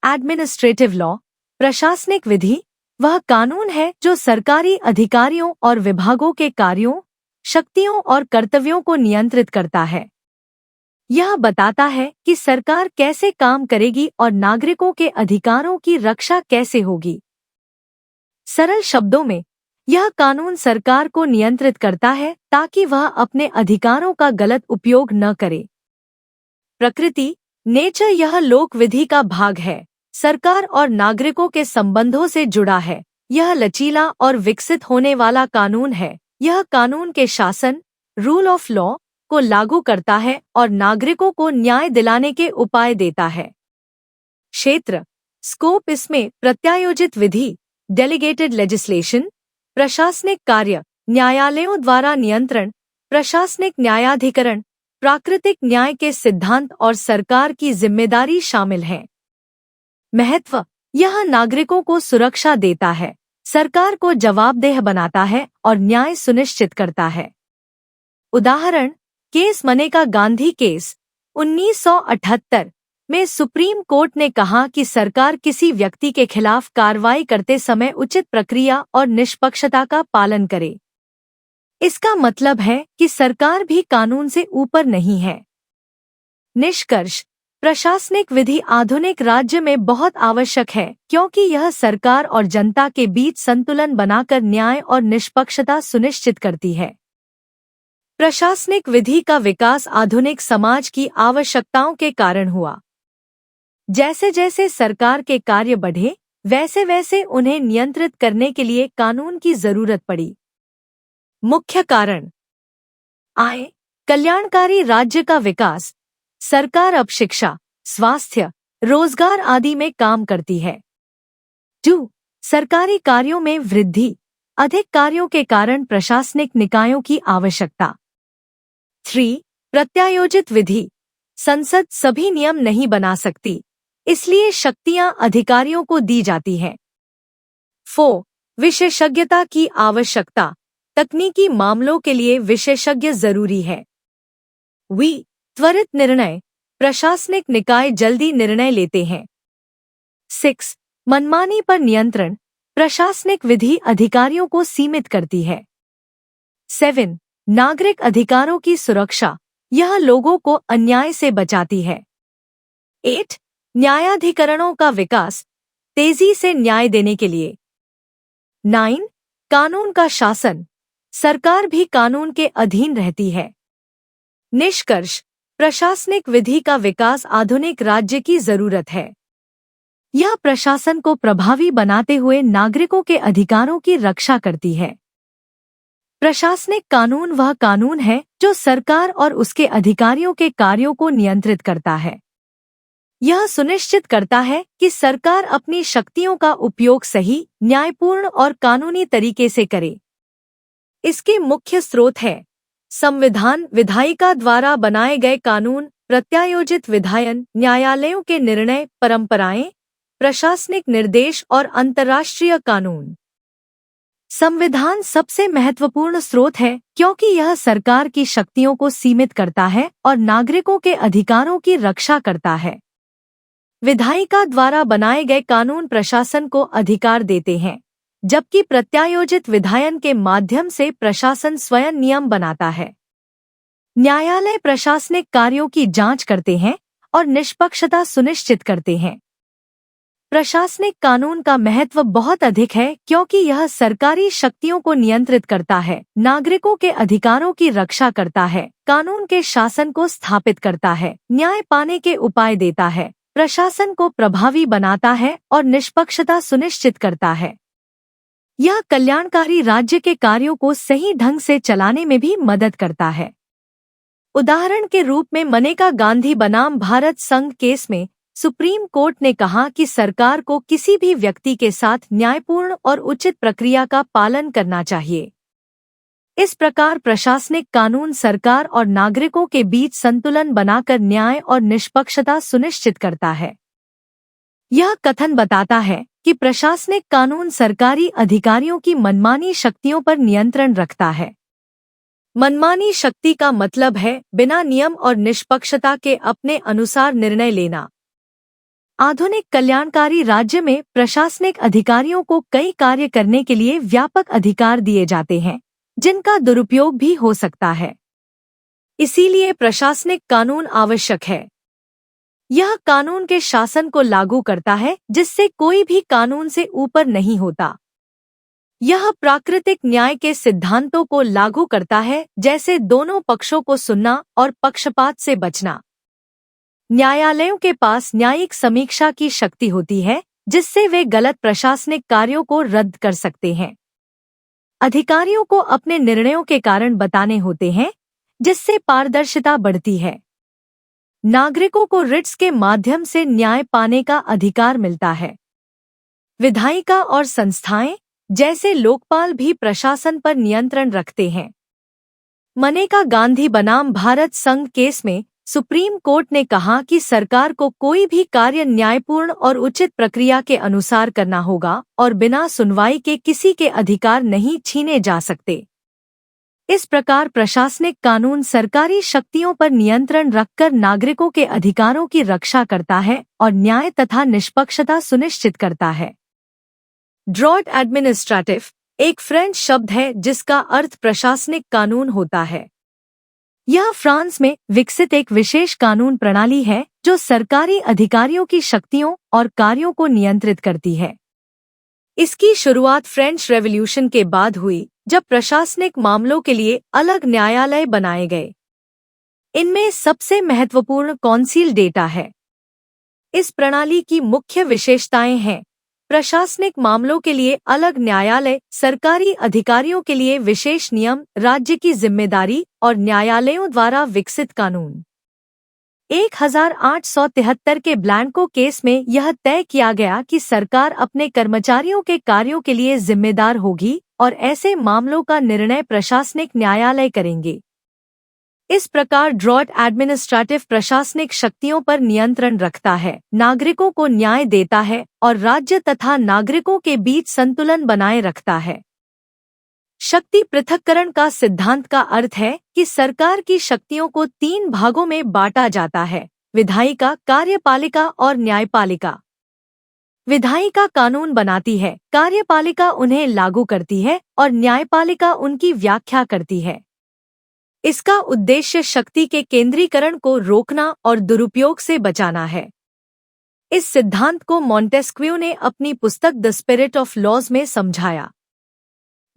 Administrative law, प्रशासनिक विधि, वह कानून है जो सरकारी अधिकारियों और विभागों के कार्यों, शक्तियों और कर्तव्यों को नियंत्रित करता है। यह बताता है कि सरकार कैसे काम करेगी और नागरिकों के अधिकारों की रक्षा कैसे होगी। सरल शब्दों में, यह कानून सरकार को नियंत्रित करता है ताकि वह अपने अधिकारों का गलत उपयोग न करे। प्रकृति, नेचर, यह लोक विधि का भाग है, सरकार और नागरिकों के संबंधों से जुड़ा है। यह लचीला और विकसित होने वाला कानून है। यह कानून के शासन, रूल ऑफ लॉ, को लागू करता है और नागरिकों को न्याय दिलाने के उपाय देता है। क्षेत्र, स्कोप, इसमें प्रत्यायोजित विधि, डेलीगेटेड लेजिस्लेशन, प्रशासनिक कार्य, न्यायालयों द्वारा नियंत्रण, प्रशासनिक न्यायाधिकरण, प्राकृतिक न्याय के सिद्धांत और सरकार की जिम्मेदारी शामिल हैं। महत्व, यह नागरिकों को सुरक्षा देता है, सरकार को जवाबदेह बनाता है और न्याय सुनिश्चित करता है। उदाहरण, केस मनेका गांधी केस 1978 में सुप्रीम कोर्ट ने कहा कि सरकार किसी व्यक्ति के खिलाफ कार्रवाई करते समय उचित प्रक्रिया और निष्पक्षता का पालन करे। इसका मतलब है कि सरकार भी कानून से ऊपर नहीं है। निष्कर्ष, प्रशासनिक विधि आधुनिक राज्य में बहुत आवश्यक है क्योंकि यह सरकार और जनता के बीच संतुलन बनाकर न्याय और निष्पक्षता सुनिश्चित करती है। प्रशासनिक विधि का विकास आधुनिक समाज की आवश्यकताओं के कारण हुआ। जैसे जैसे सरकार के कार्य बढ़े, वैसे वैसे उन्हें नियंत्रित करने के लिए कानून की जरूरत पड़ी। मुख्य कारण: आय, कल्याणकारी राज्य का विकास। सरकार अब शिक्षा, स्वास्थ्य, रोजगार आदि में काम करती है। 2. सरकारी कार्यों में वृद्धि। अधिक कार्यों के कारण प्रशासनिक निकायों की आवश्यकता। 3. प्रत्यायोजित विधि। संसद सभी नियम नहीं बना सकती, इसलिए शक्तियां अधिकारियों को दी जाती हैं। 4. विशेषज्ञता की आवश्यकता। तकनीकी मामलों के लिए विशेषज्ञ जरूरी है। त्वरित निर्णय। प्रशासनिक निकाय जल्दी निर्णय लेते हैं। 6. मनमानी पर नियंत्रण। प्रशासनिक विधि अधिकारियों को सीमित करती है। 7. नागरिक अधिकारों की सुरक्षा। यह लोगों को अन्याय से बचाती है। 8. न्यायाधिकरणों का विकास, तेजी से न्याय देने के लिए। 9. कानून का शासन। सरकार भी कानून के अधीन रहती है। निष्कर्ष, प्रशासनिक विधि का विकास आधुनिक राज्य की जरूरत है। यह प्रशासन को प्रभावी बनाते हुए नागरिकों के अधिकारों की रक्षा करती है। प्रशासनिक कानून वह कानून है जो सरकार और उसके अधिकारियों के कार्यों को नियंत्रित करता है। यह सुनिश्चित करता है कि सरकार अपनी शक्तियों का उपयोग सही, न्यायपूर्ण और कानूनी तरीके से करे। इसके मुख्य स्रोत है संविधान, विधायिका द्वारा बनाए गए कानून, प्रत्यायोजित विधायन, न्यायालयों के निर्णय, परंपराएं, प्रशासनिक निर्देश और अंतर्राष्ट्रीय कानून। संविधान सबसे महत्वपूर्ण स्रोत है क्योंकि यह सरकार की शक्तियों को सीमित करता है और नागरिकों के अधिकारों की रक्षा करता है। विधायिका द्वारा बनाए गए कानून प्रशासन को अधिकार देते हैं, जबकि प्रत्यायोजित विधायन के माध्यम से प्रशासन स्वयं नियम बनाता है। न्यायालय प्रशासनिक कार्यों की जांच करते हैं और निष्पक्षता सुनिश्चित करते हैं। प्रशासनिक कानून का महत्व बहुत अधिक है क्योंकि यह सरकारी शक्तियों को नियंत्रित करता है, नागरिकों के अधिकारों की रक्षा करता है, कानून के शासन को स्थापित करता है, न्याय पाने के उपाय देता है, प्रशासन को प्रभावी बनाता है और निष्पक्षता सुनिश्चित करता है। यह कल्याणकारी राज्य के कार्यों को सही ढंग से चलाने में भी मदद करता है। उदाहरण के रूप में मनेका गांधी बनाम भारत संघ केस में सुप्रीम कोर्ट ने कहा कि सरकार को किसी भी व्यक्ति के साथ न्यायपूर्ण और उचित प्रक्रिया का पालन करना चाहिए। इस प्रकार प्रशासनिक कानून सरकार और नागरिकों के बीच संतुलन बनाकर न्याय और निष्पक्षता सुनिश्चित करता है। यह कथन बताता है कि प्रशासनिक कानून सरकारी अधिकारियों की मनमानी शक्तियों पर नियंत्रण रखता है। मनमानी शक्ति का मतलब है बिना नियम और निष्पक्षता के अपने अनुसार निर्णय लेना। आधुनिक कल्याणकारी राज्य में प्रशासनिक अधिकारियों को कई कार्य करने के लिए व्यापक अधिकार दिए जाते हैं, जिनका दुरुपयोग भी हो सकता है। इसीलिए प्रशासनिक कानून आवश्यक है। यह कानून के शासन को लागू करता है, जिससे कोई भी कानून से ऊपर नहीं होता। यह प्राकृतिक न्याय के सिद्धांतों को लागू करता है, जैसे दोनों पक्षों को सुनना और पक्षपात से बचना। न्यायालयों के पास न्यायिक समीक्षा की शक्ति होती है, जिससे वे गलत प्रशासनिक कार्यों को रद्द कर सकते हैं। अधिकारियों को अपने निर्णयों के कारण बताने होते हैं, जिससे पारदर्शिता बढ़ती है। नागरिकों को रिट्स के माध्यम से न्याय पाने का अधिकार मिलता है। विधायिका और संस्थाएं जैसे लोकपाल भी प्रशासन पर नियंत्रण रखते हैं। मनेका गांधी बनाम भारत संघ केस में सुप्रीम कोर्ट ने कहा कि सरकार को कोई भी कार्य न्यायपूर्ण और उचित प्रक्रिया के अनुसार करना होगा और बिना सुनवाई के किसी के अधिकार नहीं छीने जा सकते। इस प्रकार प्रशासनिक कानून सरकारी शक्तियों पर नियंत्रण रखकर नागरिकों के अधिकारों की रक्षा करता है और न्याय तथा निष्पक्षता सुनिश्चित करता है। ड्रॉट एडमिनिस्ट्रेटिव एक फ्रेंच शब्द है जिसका अर्थ प्रशासनिक कानून होता है। यह फ्रांस में विकसित एक विशेष कानून प्रणाली है जो सरकारी अधिकारियों की शक्तियों और कार्यों को नियंत्रित करती है। इसकी शुरुआत फ्रेंच रेवोल्यूशन के बाद हुई, जब प्रशासनिक मामलों के लिए अलग न्यायालय बनाए गए। इनमें सबसे महत्वपूर्ण कौंसिल डेटा है। इस प्रणाली की मुख्य विशेषताएं हैं: प्रशासनिक मामलों के लिए अलग न्यायालय, सरकारी अधिकारियों के लिए विशेष नियम, राज्य की जिम्मेदारी और न्यायालयों द्वारा विकसित कानून। 1873 के ब्लैंको केस में यह तय किया गया कि सरकार अपने कर्मचारियों के कार्यों के लिए जिम्मेदार होगी और ऐसे मामलों का निर्णय प्रशासनिक न्यायालय करेंगे। इस प्रकार ड्रॉट एडमिनिस्ट्रेटिव प्रशासनिक शक्तियों पर नियंत्रण रखता है, नागरिकों को न्याय देता है और राज्य तथा नागरिकों के बीच संतुलन बनाए रखता है। शक्ति पृथक्करण का सिद्धांत का अर्थ है कि सरकार की शक्तियों को 3 भागों में बांटा जाता है: विधायिका, कार्यपालिका और न्यायपालिका। विधायिका कानून बनाती है, कार्यपालिका उन्हें लागू करती है और न्यायपालिका उनकी व्याख्या करती है। इसका उद्देश्य शक्ति के केंद्रीकरण को रोकना और दुरुपयोग से बचाना है। इस सिद्धांत को मॉन्टेस्क्यू ने अपनी पुस्तक द स्पिरिट ऑफ लॉज में समझाया।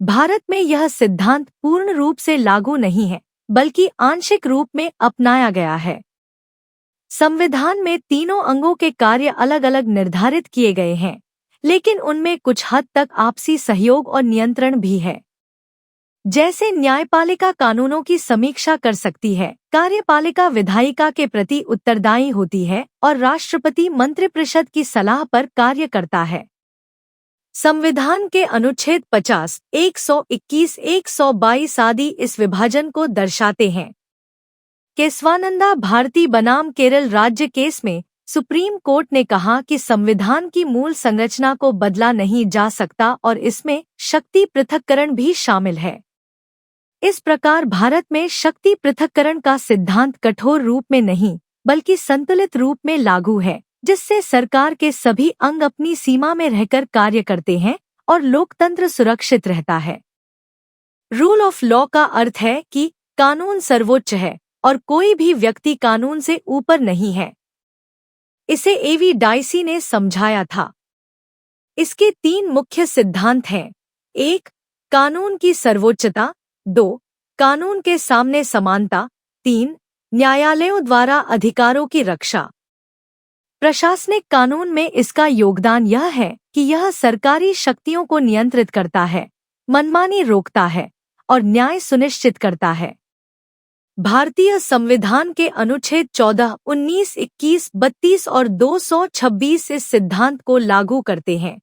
भारत में यह सिद्धांत पूर्ण रूप से लागू नहीं है, बल्कि आंशिक रूप में अपनाया गया है। संविधान में तीनों अंगों के कार्य अलग अलग निर्धारित किए गए हैं, लेकिन उनमें कुछ हद तक आपसी सहयोग और नियंत्रण भी है। जैसे न्यायपालिका कानूनों की समीक्षा कर सकती है, कार्यपालिका विधायिका के प्रति उत्तरदायी होती है और राष्ट्रपति मंत्रिपरिषद की सलाह पर कार्य करता है। संविधान के अनुच्छेद 50, 121, 122 आदि इस विभाजन को दर्शाते हैं। केशवानंदा भारती बनाम केरल राज्य केस में सुप्रीम कोर्ट ने कहा कि संविधान की मूल संरचना को बदला नहीं जा सकता और इसमें शक्ति पृथक्करण भी शामिल है। इस प्रकार भारत में शक्ति पृथक्करण का सिद्धांत कठोर रूप में नहीं, बल्कि संतुलित रूप में लागू है, जिससे सरकार के सभी अंग अपनी सीमा में रहकर कार्य करते हैं और लोकतंत्र सुरक्षित रहता है। रूल ऑफ लॉ का अर्थ है कि कानून सर्वोच्च है और कोई भी व्यक्ति कानून से ऊपर नहीं है। इसे एवी डाइसी ने समझाया था। इसके 3 मुख्य सिद्धांत हैं: 1. कानून की सर्वोच्चता, 2. कानून के सामने समानता, 3. न्यायालयों द्वारा अधिकारों की रक्षा। प्रशासनिक कानून में इसका योगदान यह है कि यह सरकारी शक्तियों को नियंत्रित करता है, मनमानी रोकता है और न्याय सुनिश्चित करता है। भारतीय संविधान के अनुच्छेद 14, 19, 21, 32 और 226 इस सिद्धांत को लागू करते हैं।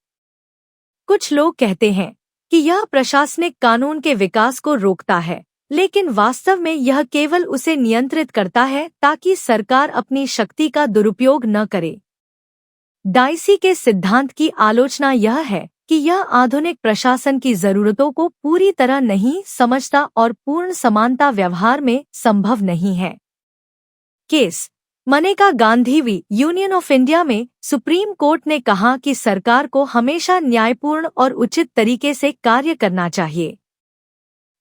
कुछ लोग कहते हैं कि यह प्रशासनिक कानून के विकास को रोकता है, लेकिन वास्तव में यह केवल उसे नियंत्रित करता है ताकि सरकार अपनी शक्ति का दुरुपयोग न करे। डाइसी के सिद्धांत की आलोचना यह है कि यह आधुनिक प्रशासन की जरूरतों को पूरी तरह नहीं समझता और पूर्ण समानता व्यवहार में संभव नहीं है। Case Maneka Gandhi v union of India में सुप्रीम कोर्ट ने कहा कि सरकार को हमेशा न्यायपूर्ण और उचित तरीके से कार्य करना चाहिए।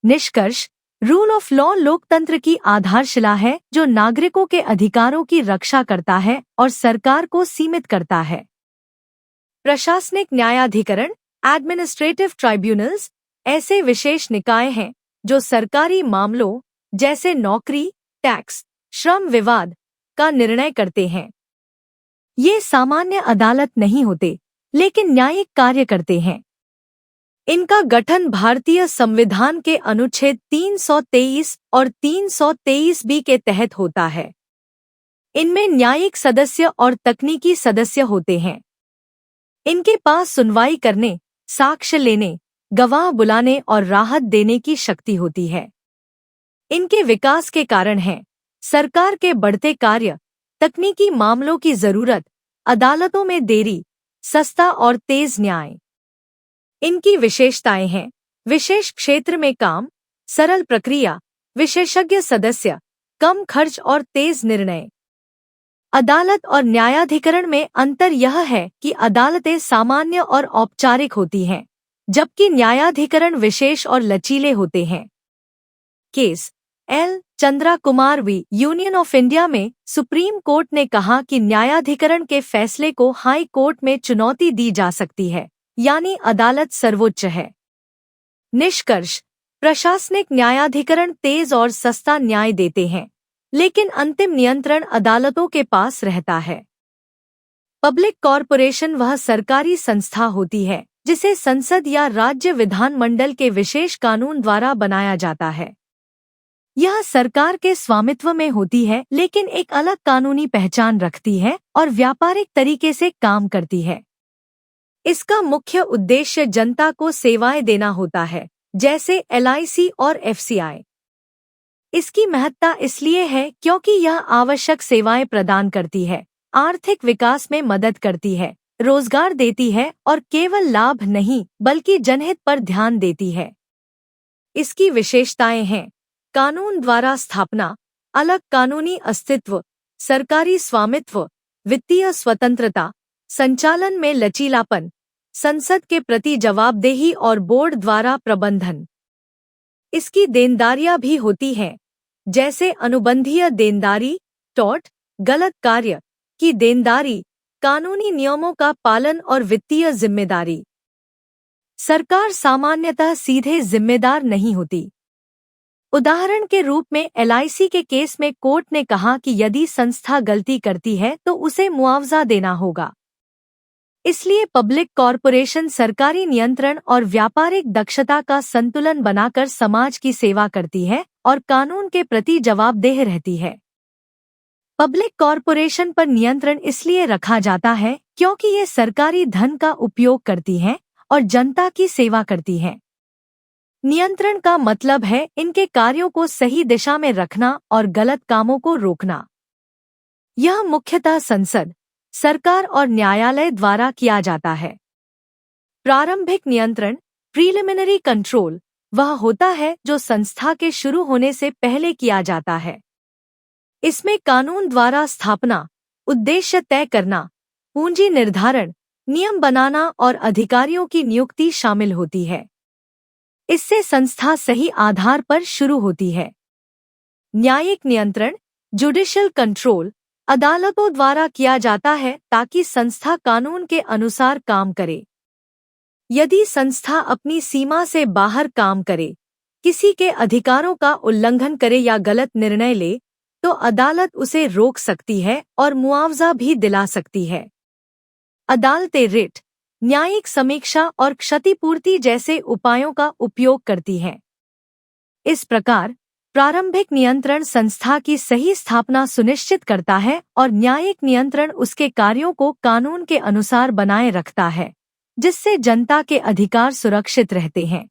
निष्कर्ष, रूल ऑफ लॉ लोकतंत्र की आधारशिला है जो नागरिकों के अधिकारों की रक्षा करता है और सरकार को सीमित करता है। प्रशासनिक न्यायाधिकरण एडमिनिस्ट्रेटिव ट्राइब्यूनल्स ऐसे विशेष निकाय हैं जो सरकारी मामलों जैसे नौकरी, टैक्स, श्रम विवाद का निर्णय करते हैं। ये सामान्य अदालत नहीं होते, लेकिन न्यायिक कार्य करते हैं। इनका गठन भारतीय संविधान के अनुच्छेद 323 और 323 के तहत होता है। इनमें न्यायिक सदस्य और तकनीकी सदस्य होते हैं। इनके पास सुनवाई करने, साक्ष्य लेने, गवाह बुलाने और राहत देने की शक्ति होती है। इनके विकास के कारण है सरकार के बढ़ते कार्य, तकनीकी मामलों की जरूरत, अदालतों में देरी, सस्ता और तेज न्याय। इनकी विशेषताएं हैं विशेष क्षेत्र में काम, सरल प्रक्रिया, विशेषज्ञ सदस्य, कम खर्च और तेज निर्णय। अदालत और न्यायाधिकरण में अंतर यह है कि अदालतें सामान्य और औपचारिक होती हैं, जबकि न्यायाधिकरण विशेष और लचीले होते हैं। Case L Chandra Kumar v union of India में सुप्रीम कोर्ट ने कहा कि न्यायाधिकरण के फैसले को हाई कोर्ट में चुनौती दी जा सकती है, यानी अदालत सर्वोच्च है। निष्कर्ष, प्रशासनिक न्यायाधिकरण तेज और सस्ता न्याय देते हैं, लेकिन अंतिम नियंत्रण अदालतों के पास रहता है। पब्लिक कॉरपोरेशन वह सरकारी संस्था होती है जिसे संसद या राज्य विधानमंडल के विशेष कानून द्वारा बनाया जाता है। यह सरकार के स्वामित्व में होती है, लेकिन एक अलग कानूनी पहचान रखती है और व्यापारिक तरीके से काम करती है। इसका मुख्य उद्देश्य जनता को सेवाएं देना होता है, जैसे LIC और FCI। इसकी महत्ता इसलिए है क्योंकि यह आवश्यक सेवाएं प्रदान करती है, आर्थिक विकास में मदद करती है, रोजगार देती है और केवल लाभ नहीं बल्कि जनहित पर ध्यान देती है। इसकी विशेषताएं हैं कानून द्वारा स्थापना, अलग कानूनी अस्तित्व, सरकारी स्वामित्व, वित्तीय स्वतंत्रता, संचालन में लचीलापन, संसद के प्रति जवाबदेही और बोर्ड द्वारा प्रबंधन। इसकी देनदारियां भी होती हैं, जैसे अनुबंधीय देनदारी, टॉट, गलत कार्य की देनदारी, कानूनी नियमों का पालन और वित्तीय जिम्मेदारी। सरकार सामान्यतः सीधे जिम्मेदार नहीं होती। उदाहरण के रूप में LIC के केस में कोर्ट ने कहा कि यदि संस्था गलती करती है तो उसे मुआवजा देना होगा। इसलिए पब्लिक कॉरपोरेशन सरकारी नियंत्रण और व्यापारिक दक्षता का संतुलन बनाकर समाज की सेवा करती है और कानून के प्रति जवाबदेह रहती है। पब्लिक कॉरपोरेशन पर नियंत्रण इसलिए रखा जाता है क्योंकि ये सरकारी धन का उपयोग करती हैं और जनता की सेवा करती हैं। नियंत्रण का मतलब है इनके कार्यों को सही दिशा में रखना और गलत कामों को रोकना। यह मुख्यतः संसद, सरकार और न्यायालय द्वारा किया जाता है। प्रारंभिक नियंत्रण प्रीलिमिनरी कंट्रोल वह होता है जो संस्था के शुरू होने से पहले किया जाता है। इसमें कानून द्वारा स्थापना, उद्देश्य तय करना, पूंजी निर्धारण, नियम बनाना और अधिकारियों की नियुक्ति शामिल होती है। इससे संस्था सही आधार पर शुरू होती है। न्यायिक नियंत्रण जुडिशियल कंट्रोल अदालतों द्वारा किया जाता है ताकि संस्था कानून के अनुसार काम करे। यदि संस्था अपनी सीमा से बाहर काम करे, किसी के अधिकारों का उल्लंघन करे या गलत निर्णय ले, तो अदालत उसे रोक सकती है और मुआवजा भी दिला सकती है। अदालतें रिट, न्यायिक समीक्षा और क्षतिपूर्ति जैसे उपायों का उपयोग करती हैं। इस प्रकार प्रारंभिक नियंत्रण संस्था की सही स्थापना सुनिश्चित करता है और न्यायिक नियंत्रण उसके कार्यों को कानून के अनुसार बनाए रखता है, जिससे जनता के अधिकार सुरक्षित रहते हैं।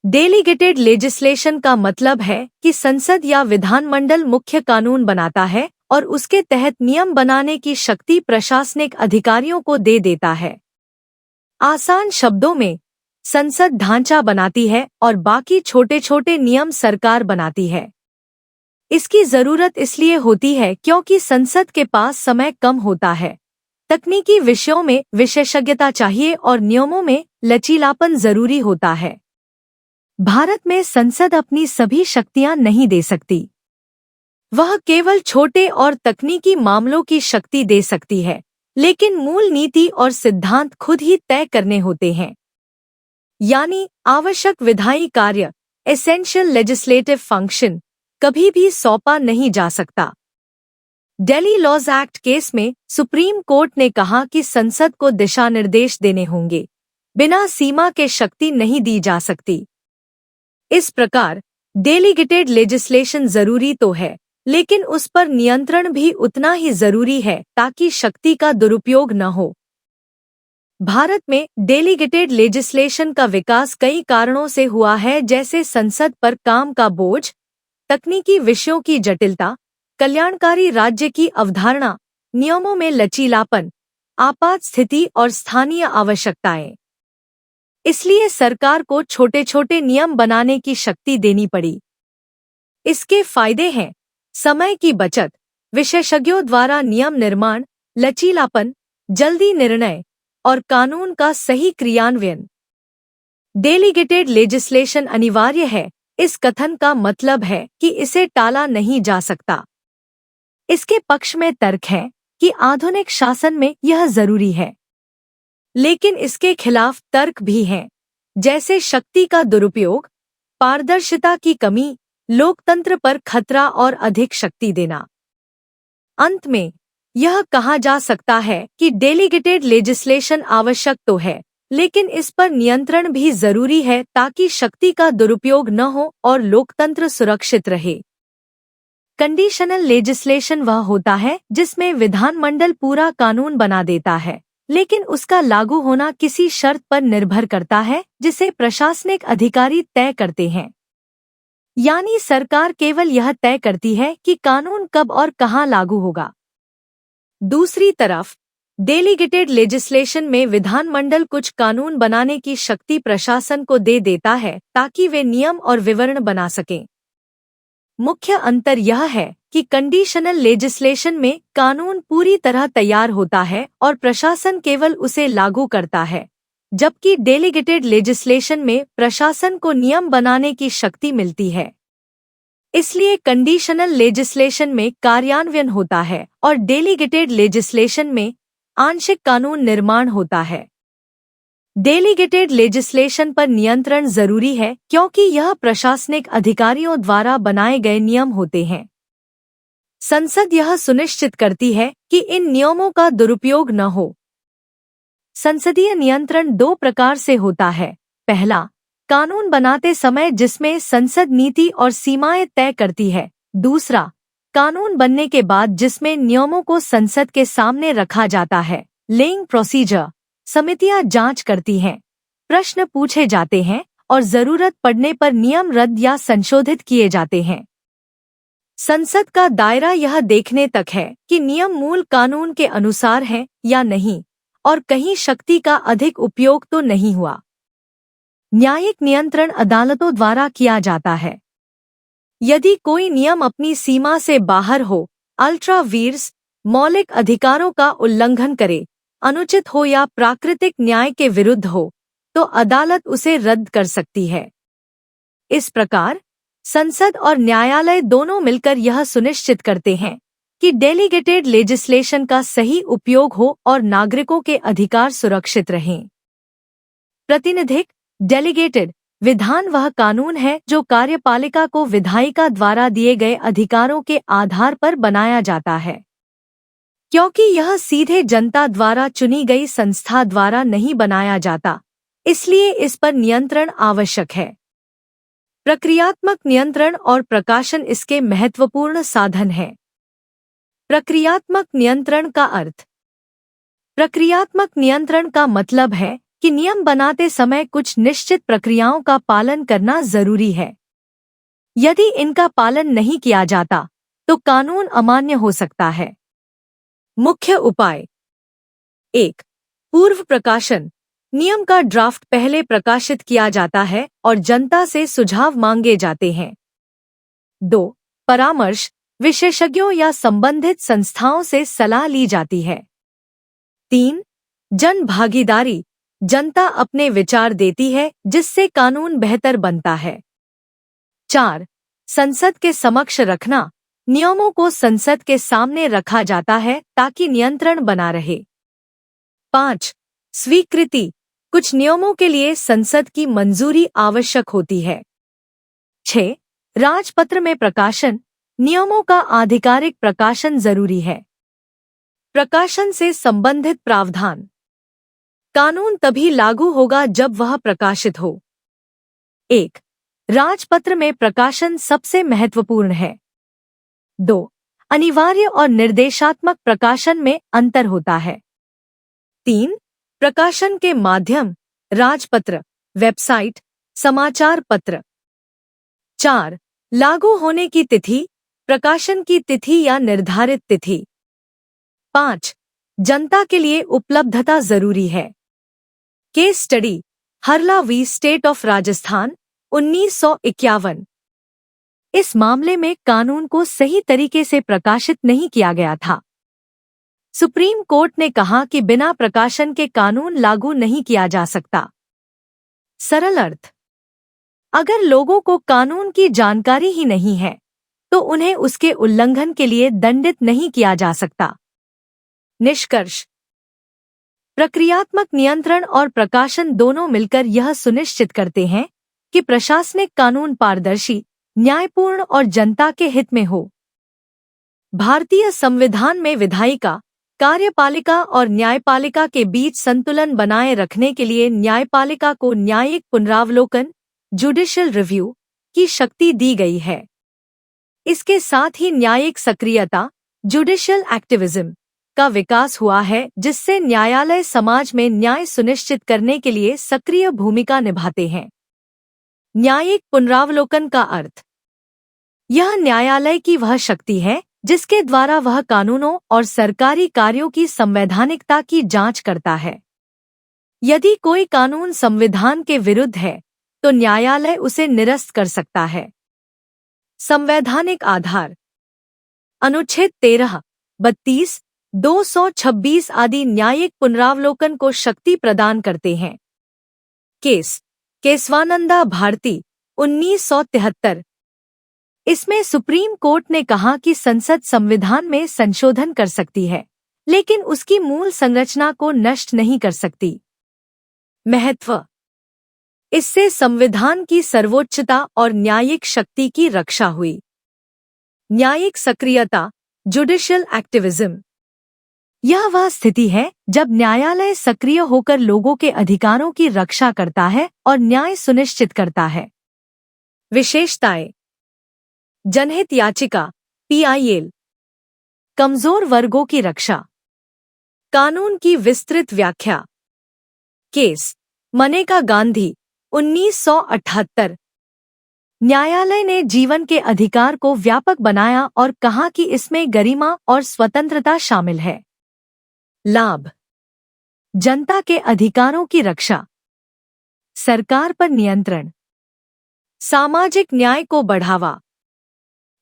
डेलीगेटेड लेजिस्लेशन का मतलब है कि संसद या विधानमंडल मुख्य कानून बनाता है और उसके तहत नियम बनाने की शक्ति प्रशासनिक अधिकारियों को दे देता है। आसान शब्दों में, संसद ढांचा बनाती है और बाकी छोटे छोटे नियम सरकार बनाती है। इसकी जरूरत इसलिए होती है क्योंकि संसद के पास समय कम होता है। तकनीकी विषयों में विशेषज्ञता चाहिए और नियमों में लचीलापन जरूरी होता है। भारत में संसद अपनी सभी शक्तियां नहीं दे सकती। वह केवल छोटे और तकनीकी मामलों की शक्ति दे सकती है, लेकिन मूल नीति और सिद्धांत खुद ही तय करने होते हैं। यानी आवश्यक विधायी कार्य, एसेंशियल लेजिस्लेटिव फंक्शन, कभी भी सौंपा नहीं जा सकता। दिल्ली लॉज एक्ट केस में सुप्रीम कोर्ट ने कहा कि संसद को दिशा निर्देश देने होंगे, बिना सीमा के शक्ति नहीं दी जा सकती। इस प्रकार डेलीगेटेड लेजिस्लेशन जरूरी तो है, लेकिन उस पर नियंत्रण भी उतना ही जरूरी है ताकि शक्ति का दुरुपयोग न हो। भारत में डेलीगेटेड लेजिस्लेशन का विकास कई कारणों से हुआ है, जैसे संसद पर काम का बोझ, तकनीकी विषयों की जटिलता, कल्याणकारी राज्य की अवधारणा, नियमों में लचीलापन, आपात स्थिति और स्थानीय आवश्यकताएं। इसलिए सरकार को छोटे छोटे नियम बनाने की शक्ति देनी पड़ी। इसके फायदे हैं समय की बचत, विशेषज्ञों द्वारा नियम निर्माण, लचीलापन, जल्दी निर्णय और कानून का सही क्रियान्वयन। डेलीगेटेड लेजिस्लेशन अनिवार्य है, इस कथन का मतलब है कि इसे टाला नहीं जा सकता। इसके पक्ष में तर्क है कि आधुनिक शासन में यह जरूरी है, लेकिन इसके खिलाफ तर्क भी हैं, जैसे शक्ति का दुरुपयोग, पारदर्शिता की कमी, लोकतंत्र पर खतरा और अधिक शक्ति देना। अंत में यह कहा जा सकता है कि डेलीगेटेड लेजिस्लेशन आवश्यक तो है, लेकिन इस पर नियंत्रण भी जरूरी है ताकि शक्ति का दुरुपयोग न हो और लोकतंत्र सुरक्षित रहे। कंडीशनल लेजिस्लेशन वह होता है जिसमें विधानमंडल पूरा कानून बना देता है, लेकिन उसका लागू होना किसी शर्त पर निर्भर करता है जिसे प्रशासनिक अधिकारी तय करते हैं। यानी सरकार केवल यह तय करती है कि कानून कब और कहां लागू होगा। दूसरी तरफ डेलीगेटेड लेजिस्लेशन में विधानमंडल कुछ कानून बनाने की शक्ति प्रशासन को दे देता है ताकि वे नियम और विवरण बना सकें। मुख्य अंतर यह है कि कंडीशनल लेजिस्लेशन में कानून पूरी तरह तैयार होता है और प्रशासन केवल उसे लागू करता है, जबकि डेलीगेटेड लेजिस्लेशन में प्रशासन को नियम बनाने की शक्ति मिलती है। इसलिए कंडीशनल लेजिस्लेशन में कार्यान्वयन होता है और डेलीगेटेड लेजिस्लेशन में आंशिक कानून निर्माण होता है। डेलीगेटेड लेजिस्लेशन पर नियंत्रण जरूरी है क्योंकि यह प्रशासनिक अधिकारियों द्वारा बनाए गए नियम होते हैं। संसद यह सुनिश्चित करती है कि इन नियमों का दुरुपयोग न हो। संसदीय नियंत्रण दो प्रकार से होता है। पहला, कानून बनाते समय जिसमें संसद नीति और सीमाएं तय करती है। दूसरा, कानून बनने के बाद जिसमें नियमों को संसद के सामने रखा जाता है। लेइंग प्रोसीजर, समितियां जांच करती हैं, प्रश्न पूछे जाते हैं और जरूरत पड़ने पर नियम रद्द या संशोधित किए जाते हैं। संसद का दायरा यह देखने तक है कि नियम मूल कानून के अनुसार हैं या नहीं और कहीं शक्ति का अधिक उपयोग तो नहीं हुआ। न्यायिक नियंत्रण अदालतों द्वारा किया जाता है। यदि कोई नियम अपनी सीमा से बाहर हो, अल्ट्रा वीर्स, मौलिक अधिकारों का उल्लंघन करे, अनुचित हो या प्राकृतिक न्याय के विरुद्ध हो, तो अदालत उसे रद्द कर सकती है। इस प्रकार संसद और न्यायालय दोनों मिलकर यह सुनिश्चित करते हैं कि डेलीगेटेड लेजिस्लेशन का सही उपयोग हो और नागरिकों के अधिकार सुरक्षित रहें। प्रतिनिधिक डेलीगेटेड विधान वह कानून है जो कार्यपालिका को विधायिका द्वारा दिए गए अधिकारों के आधार पर बनाया जाता है। क्योंकि यह सीधे जनता द्वारा चुनी गई संस्था द्वारा नहीं बनाया जाता, इसलिए इस पर नियंत्रण आवश्यक है। प्रक्रियात्मक नियंत्रण और प्रकाशन इसके महत्वपूर्ण साधन हैं। प्रक्रियात्मक नियंत्रण का अर्थ। प्रक्रियात्मक नियंत्रण का मतलब है कि नियम बनाते समय कुछ निश्चित प्रक्रियाओं का पालन करना जरूरी है। यदि इनका पालन नहीं किया जाता तो कानून अमान्य हो सकता है। मुख्य उपाय। 1. पूर्व प्रकाशन। नियम का ड्राफ्ट पहले प्रकाशित किया जाता है और जनता से सुझाव मांगे जाते हैं। 2. परामर्श विशेषज्ञों या संबंधित संस्थाओं से सलाह ली जाती है। 3. जन भागीदारी, जनता अपने विचार देती है जिससे कानून बेहतर बनता है। 4. संसद के समक्ष रखना, नियमों को संसद के सामने रखा जाता है ताकि नियंत्रण बना रहे। 5. स्वीकृति, कुछ नियमों के लिए संसद की मंजूरी आवश्यक होती है। 6. राजपत्र में प्रकाशन, नियमों का आधिकारिक प्रकाशन जरूरी है। प्रकाशन से संबंधित प्रावधान, कानून तभी लागू होगा जब वह प्रकाशित हो। 1. राजपत्र में प्रकाशन सबसे महत्वपूर्ण है। 2. अनिवार्य और निर्देशात्मक प्रकाशन में अंतर होता है। 3. प्रकाशन के माध्यम, राजपत्र, वेबसाइट, समाचार पत्र। 4. लागू होने की तिथि, प्रकाशन की तिथि या निर्धारित तिथि। 5. जनता के लिए उपलब्धता जरूरी है। केस स्टडी, हरला वी स्टेट ऑफ राजस्थान, 1951। इस मामले में कानून को सही तरीके से प्रकाशित नहीं किया गया था। सुप्रीम कोर्ट ने कहा कि बिना प्रकाशन के कानून लागू नहीं किया जा सकता। सरल अर्थ, अगर लोगों को कानून की जानकारी ही नहीं है तो उन्हें उसके उल्लंघन के लिए दंडित नहीं किया जा सकता। निष्कर्ष, प्रक्रियात्मक नियंत्रण और प्रकाशन दोनों मिलकर यह सुनिश्चित करते हैं कि प्रशासनिक कानून पारदर्शी, न्यायपूर्ण और जनता के हित में हो। भारतीय संविधान में विधायिका, कार्यपालिका और न्यायपालिका के बीच संतुलन बनाए रखने के लिए न्यायपालिका को न्यायिक पुनरावलोकन, जुडिशियल रिव्यू की शक्ति दी गई है। इसके साथ ही न्यायिक सक्रियता, जुडिशियल एक्टिविज्म का विकास हुआ है जिससे न्यायालय समाज में न्याय सुनिश्चित करने के लिए सक्रिय भूमिका निभाते हैं। न्यायिक पुनरावलोकन का अर्थ, यह न्यायालय की वह शक्ति है जिसके द्वारा वह कानूनों और सरकारी कार्यों की संवैधानिकता की जांच करता है। यदि कोई कानून संविधान के विरुद्ध है तो न्यायालय उसे निरस्त कर सकता है। संवैधानिक आधार, अनुच्छेद 13, 32, 226 आदि न्यायिक पुनरावलोकन को शक्ति प्रदान करते हैं। केशवानंदा भारती, 1973। इसमें सुप्रीम कोर्ट ने कहा कि संसद संविधान में संशोधन कर सकती है, लेकिन उसकी मूल संरचना को नष्ट नहीं कर सकती। महत्व, इससे संविधान की सर्वोच्चता और न्यायिक शक्ति की रक्षा हुई। न्यायिक सक्रियता, जुडिशियल एक्टिविज्म, यह वह स्थिति है जब न्यायालय सक्रिय होकर लोगों के अधिकारों की रक्षा करता है और न्याय सुनिश्चित करता है। विशेषताएं, जनहित याचिका, PIL, कमजोर वर्गों की रक्षा, कानून की विस्तृत व्याख्या। केस मनेका गांधी, 1978। न्यायालय ने जीवन के अधिकार को व्यापक बनाया और कहा कि इसमें गरिमा और स्वतंत्रता शामिल है। लाभ, जनता के अधिकारों की रक्षा, सरकार पर नियंत्रण, सामाजिक न्याय को बढ़ावा।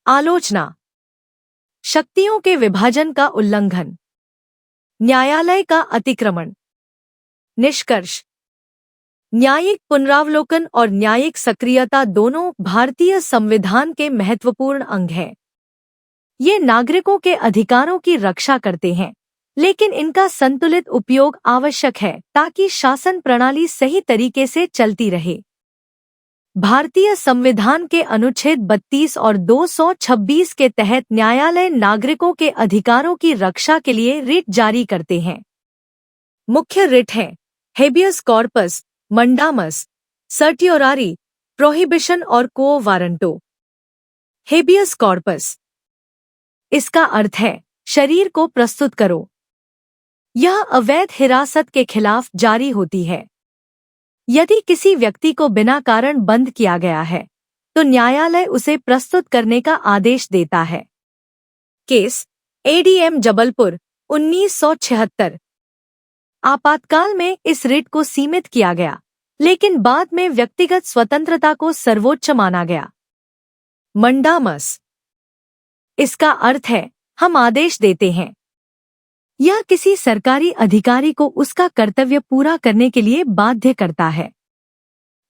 आलोचना, शक्तियों के विभाजन का उल्लंघन, न्यायालय का अतिक्रमण। निष्कर्ष, न्यायिक पुनरावलोकन और न्यायिक सक्रियता दोनों भारतीय संविधान के महत्वपूर्ण अंग हैं। ये नागरिकों के अधिकारों की रक्षा करते हैं, लेकिन इनका संतुलित उपयोग आवश्यक है ताकि शासन प्रणाली सही तरीके से चलती रहे। भारतीय संविधान के अनुच्छेद 32 और 226 के तहत न्यायालय नागरिकों के अधिकारों की रक्षा के लिए रिट जारी करते हैं। मुख्य रिट हैं हेबियस कॉर्पस, मंडामस, सर्टियोरारी, प्रोहिबिशन और क्वो वारंटो। हेबियस कॉर्पस, इसका अर्थ है शरीर को प्रस्तुत करो। यह अवैध हिरासत के खिलाफ जारी होती है। यदि किसी व्यक्ति को बिना कारण बंद किया गया है तो न्यायालय उसे प्रस्तुत करने का आदेश देता है। Case ADM Jabalpur, 1976। आपातकाल में इस रिट को सीमित किया गया, लेकिन बाद में व्यक्तिगत स्वतंत्रता को सर्वोच्च माना गया। मंडामस, इसका अर्थ है हम आदेश देते हैं। यह किसी सरकारी अधिकारी को उसका कर्तव्य पूरा करने के लिए बाध्य करता है।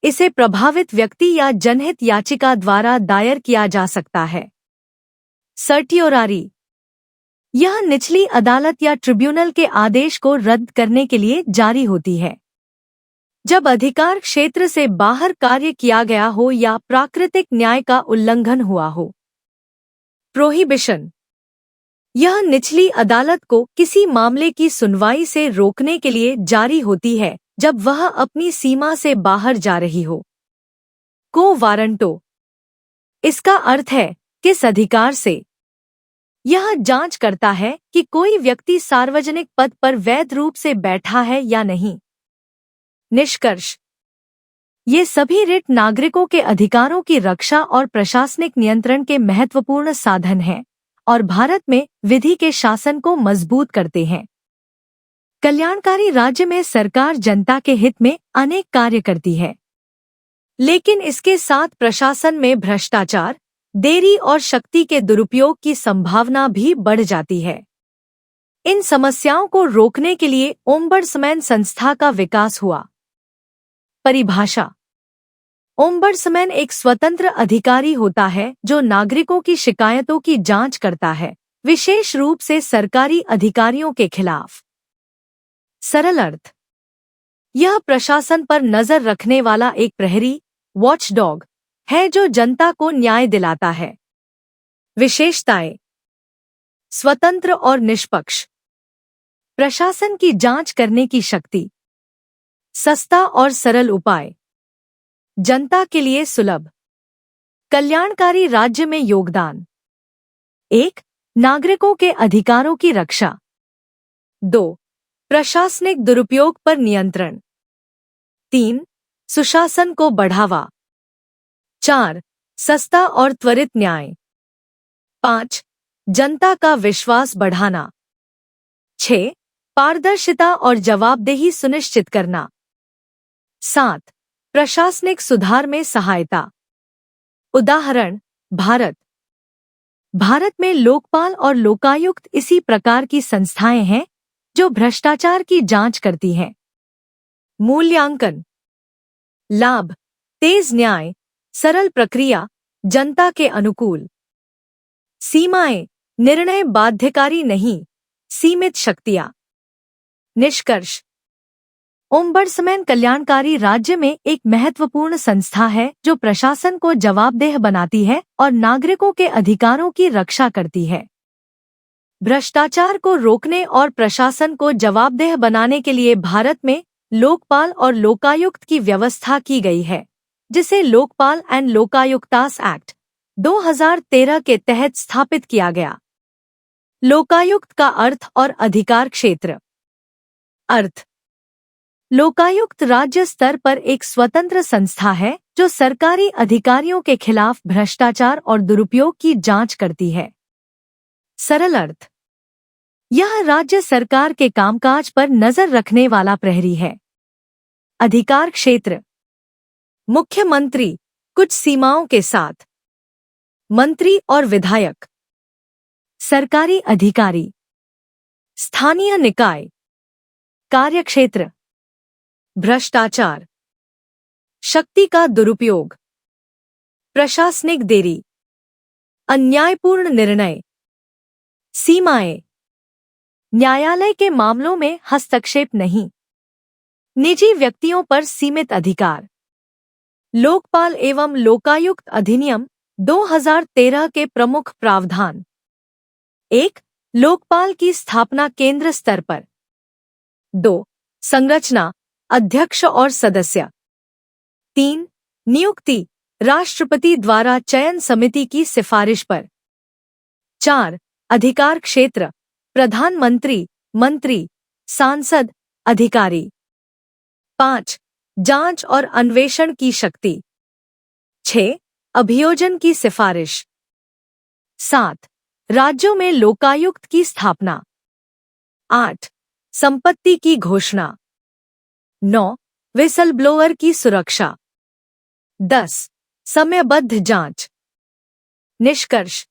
इसे प्रभावित व्यक्ति या जनहित याचिका द्वारा दायर किया जा सकता है। सर्टियोरारी, यह निचली अदालत या ट्रिब्यूनल के आदेश को रद्द करने के लिए जारी होती है जब अधिकार क्षेत्र से बाहर कार्य किया गया हो या प्राकृतिक न्याय का उल्लंघन हुआ हो। प्रोहिबिशन, यह निचली अदालत को किसी मामले की सुनवाई से रोकने के लिए जारी होती है जब वह अपनी सीमा से बाहर जा रही हो। को वारंटो, इसका अर्थ है किस अधिकार से। यह जांच करता है कि कोई व्यक्ति सार्वजनिक पद पर वैध रूप से बैठा है या नहीं। निष्कर्ष, ये सभी रिट नागरिकों के अधिकारों की रक्षा और प्रशासनिक नियंत्रण के महत्वपूर्ण साधन हैं और भारत में विधि के शासन को मजबूत करते हैं। कल्याणकारी राज्य में सरकार जनता के हित में अनेक कार्य करती है, लेकिन इसके साथ प्रशासन में भ्रष्टाचार, देरी और शक्ति के दुरुपयोग की संभावना भी बढ़ जाती है। इन समस्याओं को रोकने के लिए ओम्बड्समैन संस्था का विकास हुआ। परिभाषा, ओम्बड्समैन एक स्वतंत्र अधिकारी होता है जो नागरिकों की शिकायतों की जांच करता है, विशेष रूप से सरकारी अधिकारियों के खिलाफ। सरल अर्थ, यह प्रशासन पर नजर रखने वाला एक प्रहरी, वॉचडॉग है जो जनता को न्याय दिलाता है। विशेषताएं, स्वतंत्र और निष्पक्ष, प्रशासन की जांच करने की शक्ति, सस्ता और सरल उपाय, जनता के लिए सुलभ, कल्याणकारी राज्य में योगदान। 1. नागरिकों के अधिकारों की रक्षा। 2. प्रशासनिक दुरुपयोग पर नियंत्रण। 3. सुशासन को बढ़ावा। 4. सस्ता और त्वरित न्याय। 5. जनता का विश्वास बढ़ाना। 6. पारदर्शिता और जवाबदेही सुनिश्चित करना। 7. प्रशासनिक सुधार में सहायता। उदाहरण, भारत में लोकपाल और लोकायुक्त इसी प्रकार की संस्थाएं हैं जो भ्रष्टाचार की जांच करती हैं। मूल्यांकन, लाभ, तेज न्याय, सरल प्रक्रिया, जनता के अनुकूल। सीमाएं, निर्णय बाध्यकारी नहीं, सीमित शक्तियां। निष्कर्ष, ओम्बड्समैन कल्याणकारी राज्य में एक महत्वपूर्ण संस्था है जो प्रशासन को जवाबदेह बनाती है और नागरिकों के अधिकारों की रक्षा करती है। भ्रष्टाचार को रोकने और प्रशासन को जवाबदेह बनाने के लिए भारत में लोकपाल और लोकायुक्त की व्यवस्था की गई है, जिसे लोकपाल एंड लोकायुक्तास एक्ट 2013 के तहत स्थापित किया गया। लोकायुक्त का अर्थ और अधिकार क्षेत्र। अर्थ, लोकायुक्त राज्य स्तर पर एक स्वतंत्र संस्था है जो सरकारी अधिकारियों के खिलाफ भ्रष्टाचार और दुरुपयोग की जांच करती है। सरल अर्थ, यह राज्य सरकार के कामकाज पर नजर रखने वाला प्रहरी है। अधिकार क्षेत्र, मुख्यमंत्री कुछ सीमाओं के साथ, मंत्री और विधायक, सरकारी अधिकारी, स्थानीय निकाय। कार्यक्षेत्र, भ्रष्टाचार, शक्ति का दुरुपयोग, प्रशासनिक देरी, अन्यायपूर्ण निर्णय। सीमाएं, न्यायालय के मामलों में हस्तक्षेप नहीं, निजी व्यक्तियों पर सीमित अधिकार। लोकपाल एवं लोकायुक्त अधिनियम 2013 के प्रमुख प्रावधान। 1. लोकपाल की स्थापना केंद्र स्तर पर। 2. संरचना, अध्यक्ष और सदस्य। 3. नियुक्ति, राष्ट्रपति द्वारा चयन समिति की सिफारिश पर। 4. अधिकार क्षेत्र, प्रधानमंत्री, मंत्री, सांसद, अधिकारी। 5. जांच और अन्वेषण की शक्ति। 6. अभियोजन की सिफारिश। 7. राज्यों में लोकायुक्त की स्थापना। 8. संपत्ति की घोषणा। 9. विसल ब्लोअर की सुरक्षा। 10. समयबद्ध जांच। निष्कर्ष,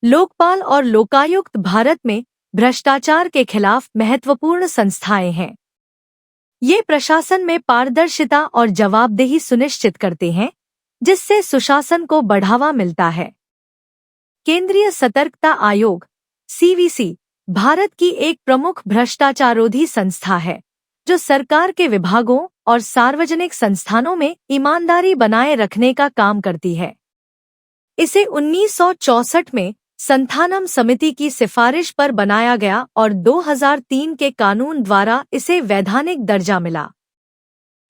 लोकपाल और लोकायुक्त भारत में भ्रष्टाचार के खिलाफ महत्वपूर्ण संस्थाएं हैं। ये प्रशासन में पारदर्शिता और जवाबदेही सुनिश्चित करते हैं, जिससे सुशासन को बढ़ावा मिलता है। केंद्रीय सतर्कता आयोग (CVC) भारत की एक प्रमुख भ्रष्टाचारोधी संस्था है, जो सरकार के विभागों और सार्वजनिक संस्थानों में ईमानदारी बनाए रखने का काम करती है। इसे 1964 में संथानम समिति की सिफारिश पर बनाया गया और 2003 के कानून द्वारा इसे वैधानिक दर्जा मिला।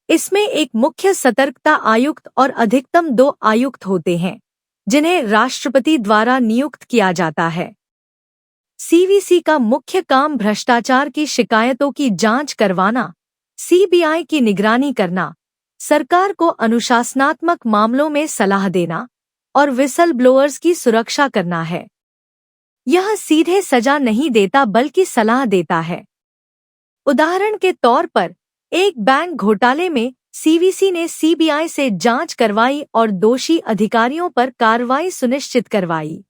इसमें एक मुख्य सतर्कता आयुक्त और अधिकतम 2 आयुक्त होते हैं, जिन्हें राष्ट्रपति द्वारा नियुक्त किया जाता है। CVC का मुख्य काम भ्रष्टाचार की शिकायतों की जांच करवाना, CBI की निगरानी करना, सरकार को अनुशासनात्मक मामलों में सलाह देना और विसल ब्लोअर्स की सुरक्षा करना है। यह सीधे सजा नहीं देता बल्कि सलाह देता है। उदाहरण के तौर पर, एक बैंक घोटाले में CVC ने CBI से जांच करवाई और दोषी अधिकारियों पर कार्रवाई सुनिश्चित करवाई।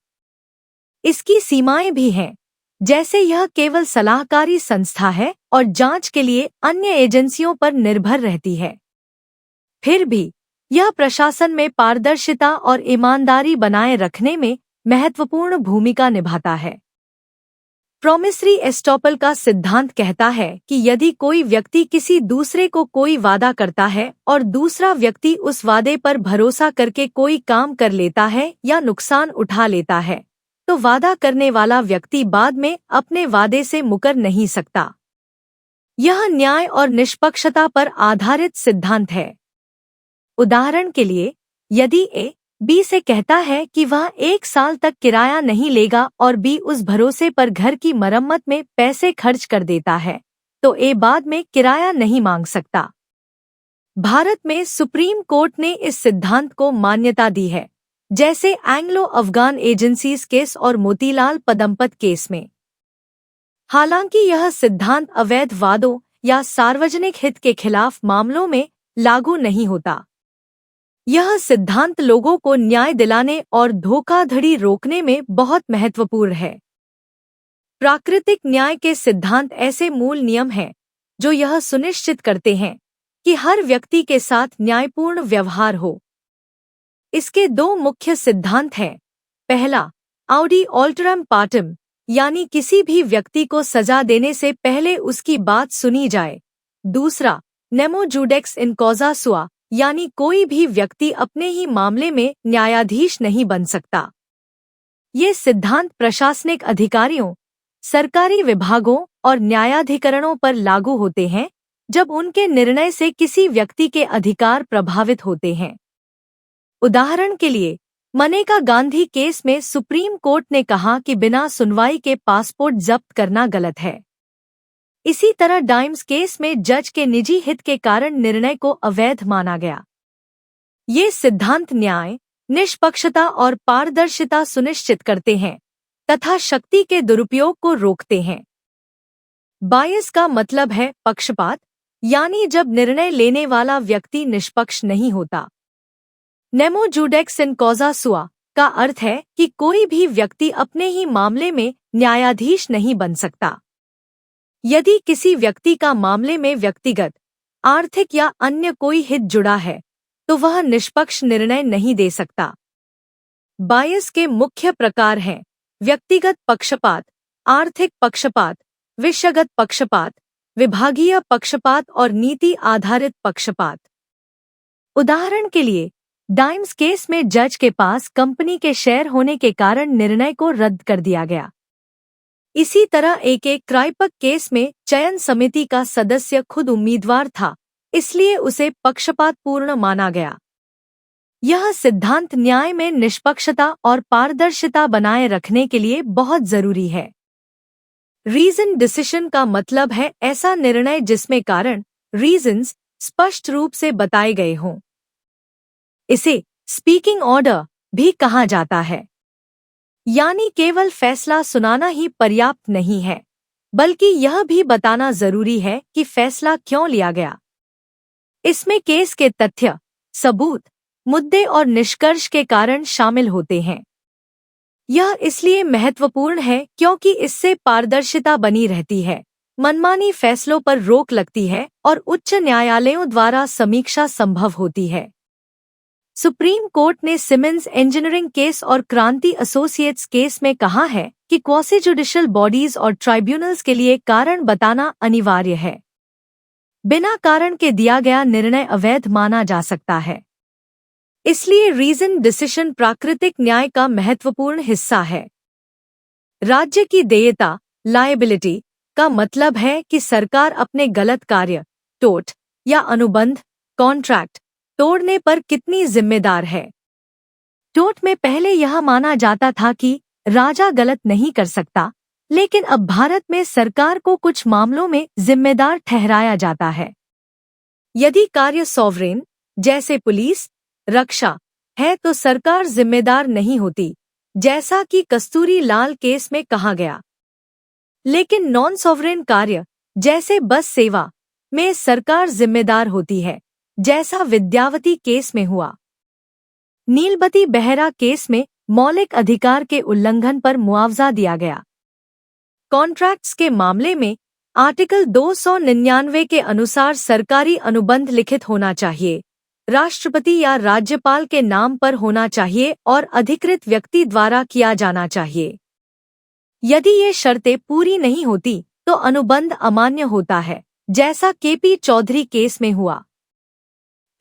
इसकी सीमाएं भी हैं, जैसे यह केवल सलाहकारी संस्था है और जांच के लिए अन्य एजेंसियों पर निर्भर रहती है। फिर भी यह प्रशासन में पारदर्शिता और ईमानदारी बनाए रखने में महत्वपूर्ण भूमिका निभाता है। प्रॉमिसरी एस्टॉपल का सिद्धांत कहता है कि यदि कोई व्यक्ति किसी दूसरे को कोई वादा करता है और दूसरा व्यक्ति उस वादे पर भरोसा करके कोई काम कर लेता है या नुकसान उठा लेता है, तो वादा करने वाला व्यक्ति बाद में अपने वादे से मुकर नहीं सकता। यह न्याय और निष्पक्षता पर आधारित सिद्धांत है। उदाहरण के लिए, यदि A B से कहता है कि वह 1 साल तक किराया नहीं लेगा और B उस भरोसे पर घर की मरम्मत में पैसे खर्च कर देता है, तो A बाद में किराया नहीं मांग सकता। भारत में सुप्रीम कोर्ट ने इस सिद्धांत को मान्यता दी है, जैसे एंग्लो अफगान एजेंसीज केस और मोतीलाल पदमपत केस में। हालांकि यह सिद्धांत अवैध वादों या सार्वजनिक हित के खिलाफ मामलों में लागू नहीं होता। यह सिद्धांत लोगों को न्याय दिलाने और धोखाधड़ी रोकने में बहुत महत्वपूर्ण है। प्राकृतिक न्याय के सिद्धांत ऐसे मूल नियम हैं जो यह सुनिश्चित करते हैं कि हर व्यक्ति के साथ न्यायपूर्ण व्यवहार हो। इसके 2 मुख्य सिद्धांत हैं। पहला, आउडी ऑल्टरम पार्टम, यानी किसी भी व्यक्ति को सजा देने से पहले उसकी बात सुनी जाए। दूसरा, नेमो जुडेक्स इन कॉजा सुआ, यानी कोई भी व्यक्ति अपने ही मामले में न्यायाधीश नहीं बन सकता। ये सिद्धांत प्रशासनिक अधिकारियों, सरकारी विभागों और न्यायाधिकरणों पर लागू होते हैं जब उनके निर्णय से किसी व्यक्ति के अधिकार प्रभावित होते हैं। उदाहरण के लिए, मनेका गांधी केस में सुप्रीम कोर्ट ने कहा कि बिना सुनवाई के पासपोर्ट जब्त करना गलत है। इसी तरह डाइम्स केस में जज के निजी हित के कारण निर्णय को अवैध माना गया। ये सिद्धांत न्याय, निष्पक्षता और पारदर्शिता सुनिश्चित करते हैं तथा शक्ति के दुरुपयोग को रोकते हैं। बायस का मतलब है पक्षपात, यानी जब निर्णय लेने वाला व्यक्ति निष्पक्ष नहीं होता। नेमो जुडेक्स इन कॉजा सुआ का अर्थ है कि कोई भी व्यक्ति अपने ही मामले में न्यायाधीश नहीं बन सकता। यदि किसी व्यक्ति का मामले में व्यक्तिगत, आर्थिक या अन्य कोई हित जुड़ा है, तो वह निष्पक्ष निर्णय नहीं दे सकता। बायस के मुख्य प्रकार हैं व्यक्तिगत पक्षपात, आर्थिक पक्षपात, विषयगत पक्षपात, विभागीय पक्षपात और नीति आधारित पक्षपात। उदाहरण के लिए, डाइम्स केस में जज के पास कंपनी के शेयर होने के कारण निर्णय को रद्द कर दिया गया। इसी तरह एक क्राइपक केस में चयन समिति का सदस्य खुद उम्मीदवार था, इसलिए उसे पक्षपातपूर्ण माना गया। यह सिद्धांत न्याय में निष्पक्षता और पारदर्शिता बनाए रखने के लिए बहुत जरूरी है। रीजन डिसीजन का मतलब है ऐसा निर्णय जिसमें कारण, रीजंस, स्पष्ट रूप से बताए गए हों। इसे स्पीकिंग ऑर्डर भी कहा जाता है, यानी केवल फैसला सुनाना ही पर्याप्त नहीं है, बल्कि यह भी बताना जरूरी है कि फैसला क्यों लिया गया। इसमें केस के तथ्य, सबूत, मुद्दे और निष्कर्ष के कारण शामिल होते हैं। यह इसलिए महत्वपूर्ण है क्योंकि इससे पारदर्शिता बनी रहती है, मनमानी फैसलों पर रोक लगती है और उच्च न्यायालयों द्वारा समीक्षा संभव होती है। सुप्रीम कोर्ट ने सिमेंस इंजीनियरिंग केस और क्रांति एसोसिएट्स केस में कहा है कि क्वासी जुडिशियल बॉडीज और ट्राइब्यूनल्स के लिए कारण बताना अनिवार्य है। बिना कारण के दिया गया निर्णय अवैध माना जा सकता है। इसलिए रीजन डिसीजन प्राकृतिक न्याय का महत्वपूर्ण हिस्सा है। राज्य की देयता लायबिलिटी का मतलब है कि सरकार अपने गलत कार्य टोट या अनुबंध कॉन्ट्रैक्ट तोड़ने पर कितनी जिम्मेदार है। टोट में पहले यह माना जाता था कि राजा गलत नहीं कर सकता, लेकिन अब भारत में सरकार को कुछ मामलों में जिम्मेदार ठहराया जाता है। यदि कार्य सॉवरेन जैसे पुलिस रक्षा है तो सरकार जिम्मेदार नहीं होती, जैसा कि कस्तूरी लाल केस में कहा गया। लेकिन नॉन सॉवरेन कार्य जैसे बस सेवा में सरकार जिम्मेदार होती है, जैसा विद्यावती केस में हुआ। नीलबती बेहरा केस में मौलिक अधिकार के उल्लंघन पर मुआवजा दिया गया। कॉन्ट्रैक्ट्स के मामले में आर्टिकल 299 के अनुसार सरकारी अनुबंध लिखित होना चाहिए, राष्ट्रपति या राज्यपाल के नाम पर होना चाहिए और अधिकृत व्यक्ति द्वारा किया जाना चाहिए। यदि ये शर्तें पूरी नहीं होती तो अनुबंध अमान्य होता है, जैसा केपी चौधरी केस में हुआ।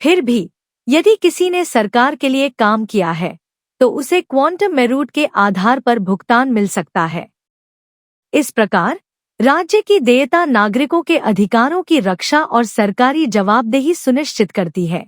फिर भी यदि किसी ने सरकार के लिए काम किया है तो उसे क्वांटम मेरूट के आधार पर भुगतान मिल सकता है। इस प्रकार राज्य की देयता नागरिकों के अधिकारों की रक्षा और सरकारी जवाबदेही सुनिश्चित करती है।